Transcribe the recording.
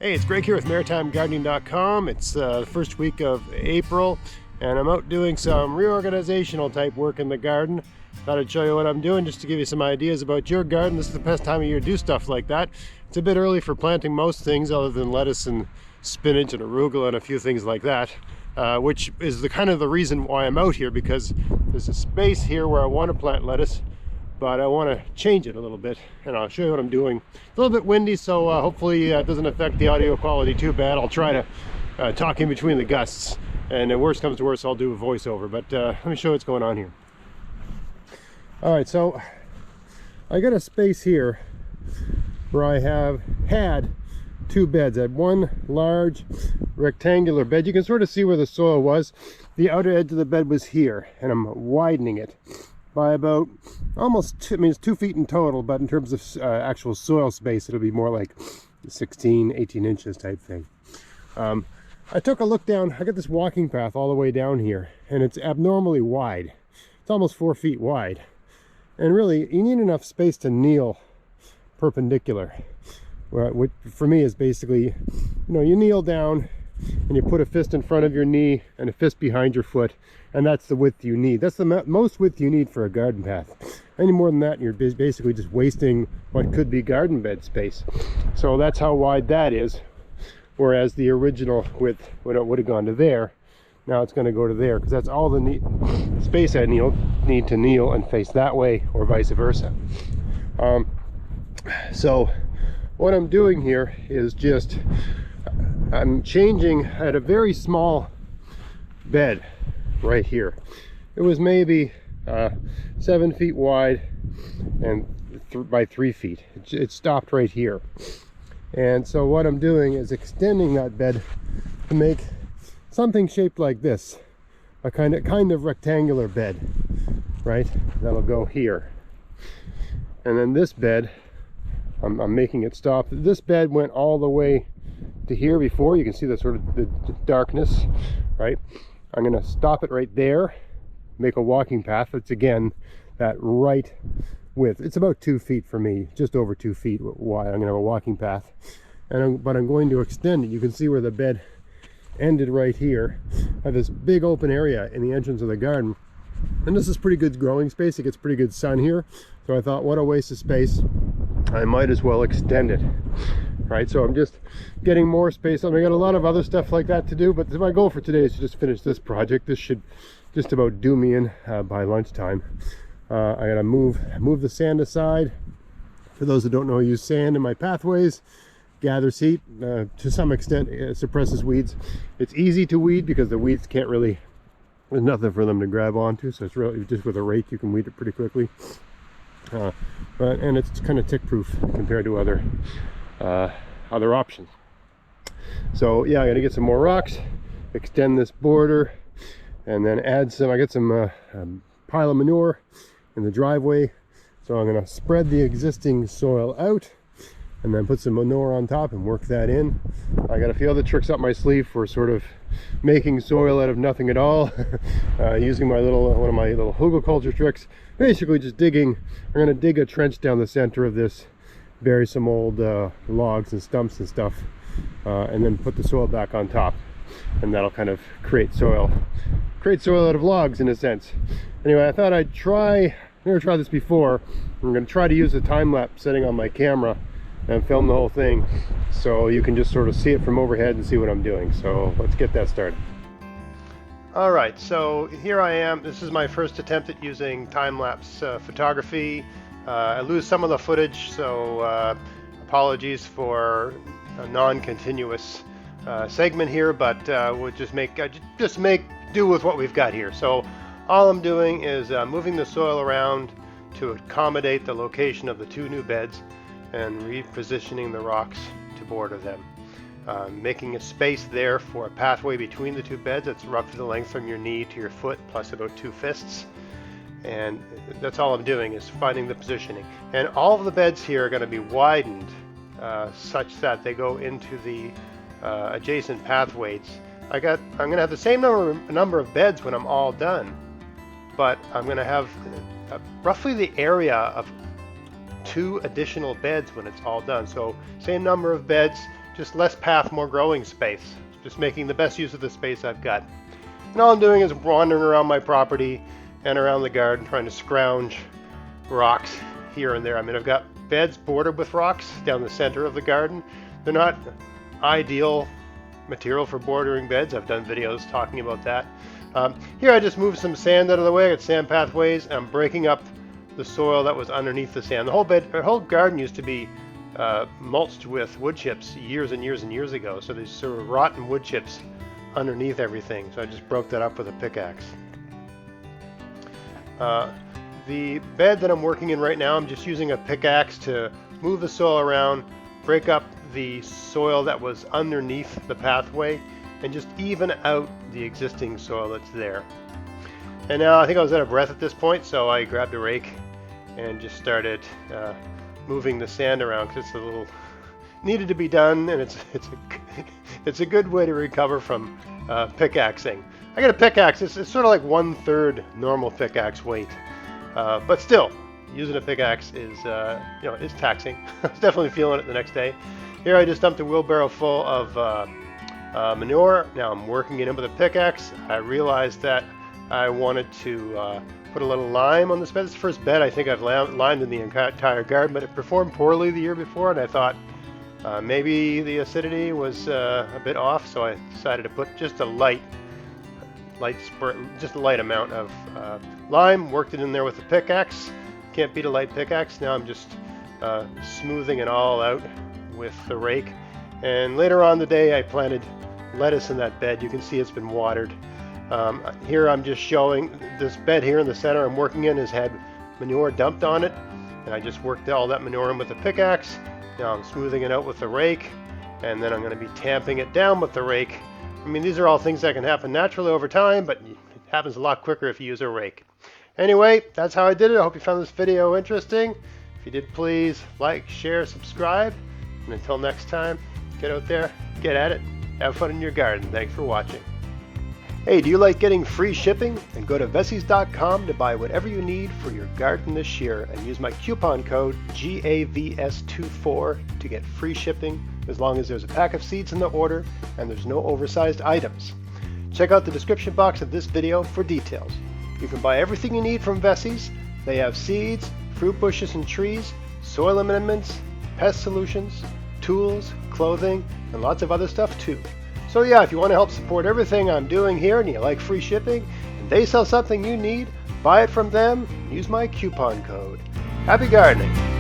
Hey, it's Greg here with MaritimeGardening.com. It's the first week of April, and I'm out doing some reorganizational type work in the garden. Thought I'd show you what I'm doing just to give you some ideas about your garden. This is the best time of year to do stuff like that. It's a bit early for planting most things other than lettuce and spinach and arugula and a few things like that, which is the kind of the reason why I'm out here, because there's a space here where I want to plant lettuce, but I want to change it a little bit, and I'll show you what I'm doing. It's a little bit windy, so hopefully it doesn't affect the audio quality too bad. I'll try to talk in between the gusts, and if worst comes to worst, I'll do a voiceover, but let me show you what's going on here. All right, so I got a space here where I have had two beds. I had one large rectangular bed. You can sort of see where the soil was. The outer edge of the bed was here, and I'm widening it by about almost, I mean, it's 2 feet in total, but in terms of actual soil space, it'll be more like 16, 18 inches type thing. I took a look down. I got this walking path all the way down here, and it's abnormally wide. It's almost 4 feet wide. And really, you need enough space to kneel perpendicular, which for me is basically, you know, you kneel down and you put a fist in front of your knee and a fist behind your foot, and that's the width you need. That's the most width you need for a garden path. Any more than that, you're basically just wasting what could be garden bed space. So that's how wide that is, whereas the original width would have gone to there. Now it's going to go to there, because that's all the space I need to kneel and face that way, or vice versa. So what I'm doing here is just, I'm changing at a very small bed right here. It was maybe 7 feet wide and by 3 feet. It stopped right here. And so what I'm doing is extending that bed to make something shaped like this, a kind of rectangular bed, right? That'll go here. And then this bed, I'm making it stop. This bed went all the way to here before. You can see the sort of the darkness, right? I'm going to stop it right there, make a walking path that's again that right width. It's about 2 feet for me, just over 2 feet wide. I'm going to have a walking path, but I'm going to extend it. You can see where the bed ended right here. I have this big open area in the entrance of the garden, and this is pretty good growing space. It gets pretty good sun here, so I thought, what a waste of space, I might as well extend it, right? So I'm just getting more space. I mean, I got a lot of other stuff like that to do, but my goal for today is to just finish this project. This should just about do me in by lunchtime. I gotta move the sand aside. For those that don't know, I use sand in my pathways. Gathers heat, to some extent it suppresses weeds. It's easy to weed because the weeds can't really, there's nothing for them to grab onto, so it's really just with a rake you can weed it pretty quickly. And it's kind of tick proof compared to other options. So yeah, I gotta get some more rocks, extend this border, and then add some, I got some pile of manure in the driveway, so I'm gonna spread the existing soil out and then put some manure on top and work that in. I got a few other tricks up my sleeve for sort of making soil out of nothing at all. Using my one of my little hugelkultur tricks. Basically just digging, I'm gonna dig a trench down the center of this, bury some old logs and stumps and stuff, and then put the soil back on top. And that'll kind of create soil out of logs in a sense. Anyway, I thought I'd try, I've never tried this before. I'm gonna try to use a time-lapse setting on my camera and film the whole thing, so you can just sort of see it from overhead and see what I'm doing. So let's get that started. All right, so here I am. This is my first attempt at using time-lapse photography. I lose some of the footage, so apologies for a non-continuous segment here, but we'll just make do with what we've got here. So all I'm doing is moving the soil around to accommodate the location of the two new beds, and repositioning the rocks to border them. Making a space there for a pathway between the two beds that's roughly the length from your knee to your foot, plus about 2 fists. And that's all I'm doing, is finding the positioning. And all of the beds here are going to be widened such that they go into the adjacent pathways. I'm going to have the same number of beds when I'm all done, but I'm going to have roughly the area of 2 additional beds when it's all done. So same number of beds, just less path, more growing space. Just making the best use of the space I've got. And all I'm doing is wandering around my property and around the garden trying to scrounge rocks here and there. I mean, I've got beds bordered with rocks down the center of the garden. They're not ideal material for bordering beds. I've done videos talking about that. Here I just moved some sand out of the way. I got sand pathways. I'm breaking up the soil that was underneath the sand. The whole garden used to be mulched with wood chips years and years and years ago. So there's sort of rotten wood chips underneath everything. So I just broke that up with a pickaxe. The bed that I'm working in right now, I'm just using a pickaxe to move the soil around, break up the soil that was underneath the pathway, and just even out the existing soil that's there. And now I think I was out of breath at this point, so I grabbed a rake and just started moving the sand around because it's a little needed to be done, and it's a good way to recover from pickaxing. I got a pickaxe. It's sort of like 1/3 normal pickaxe weight, but still, using a pickaxe is is taxing. I was definitely feeling it the next day. Here I just dumped a wheelbarrow full of manure. Now I'm working it in with a pickaxe. I realized that I wanted to put a little lime on this bed. It's the first bed I think I've limed in the entire garden, but it performed poorly the year before, and I thought maybe the acidity was a bit off, so I decided to put just a light amount of lime. Worked it in there with a pickaxe. Can't beat a light pickaxe. Now I'm just smoothing it all out with the rake. And later on the day, I planted lettuce in that bed. You can see it's been watered. Here I'm just showing this bed here in the center I'm working in has had manure dumped on it, and I just worked all that manure in with a pickaxe. Now I'm smoothing it out with the rake, and then I'm going to be tamping it down with the rake. I mean, these are all things that can happen naturally over time, but it happens a lot quicker if you use a rake. Anyway, that's how I did it. I hope you found this video interesting. If you did, please like, share, subscribe. And until next time, get out there, get at it, have fun in your garden. Thanks for watching. Hey, do you like getting free shipping? Then go to Vessies.com to buy whatever you need for your garden this year and use my coupon code GAVS24 to get free shipping as long as there's a pack of seeds in the order and there's no oversized items. Check out the description box of this video for details. You can buy everything you need from Vessies. They have seeds, fruit bushes and trees, soil amendments, pest solutions, tools, clothing, and lots of other stuff too. So yeah, if you want to help support everything I'm doing here and you like free shipping, and they sell something you need, buy it from them, use my coupon code. Happy gardening!